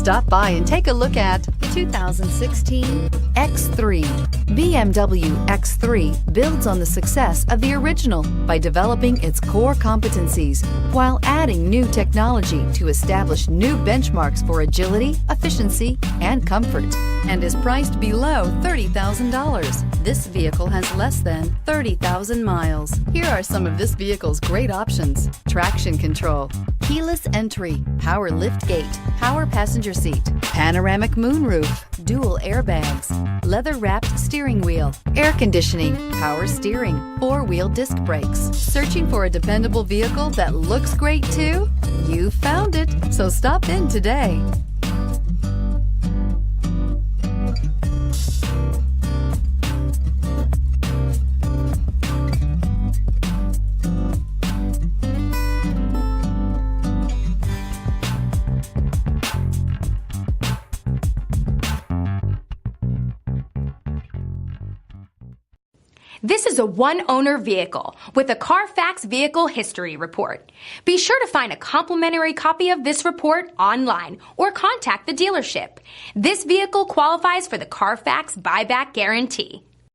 Stop by and take a look at the 2016 X3. BMW X3 builds on the success of the original by developing its core competencies while adding new technology to establish new benchmarks for agility, efficiency, and comfort, and is priced below $30,000. This vehicle has less than 30,000 miles. Here are some of this vehicle's great options: traction control, keyless entry, power lift gate, power passenger seat, panoramic moonroof, dual airbags, leather-wrapped steering wheel, air conditioning, power steering, four-wheel disc brakes. Searching for a dependable vehicle that looks great too? You found it, so stop in today. This is a one-owner vehicle with a CARFAX Vehicle History Report. Be sure to find a complimentary copy of this report online or contact the dealership. This vehicle qualifies for the CARFAX Buyback Guarantee.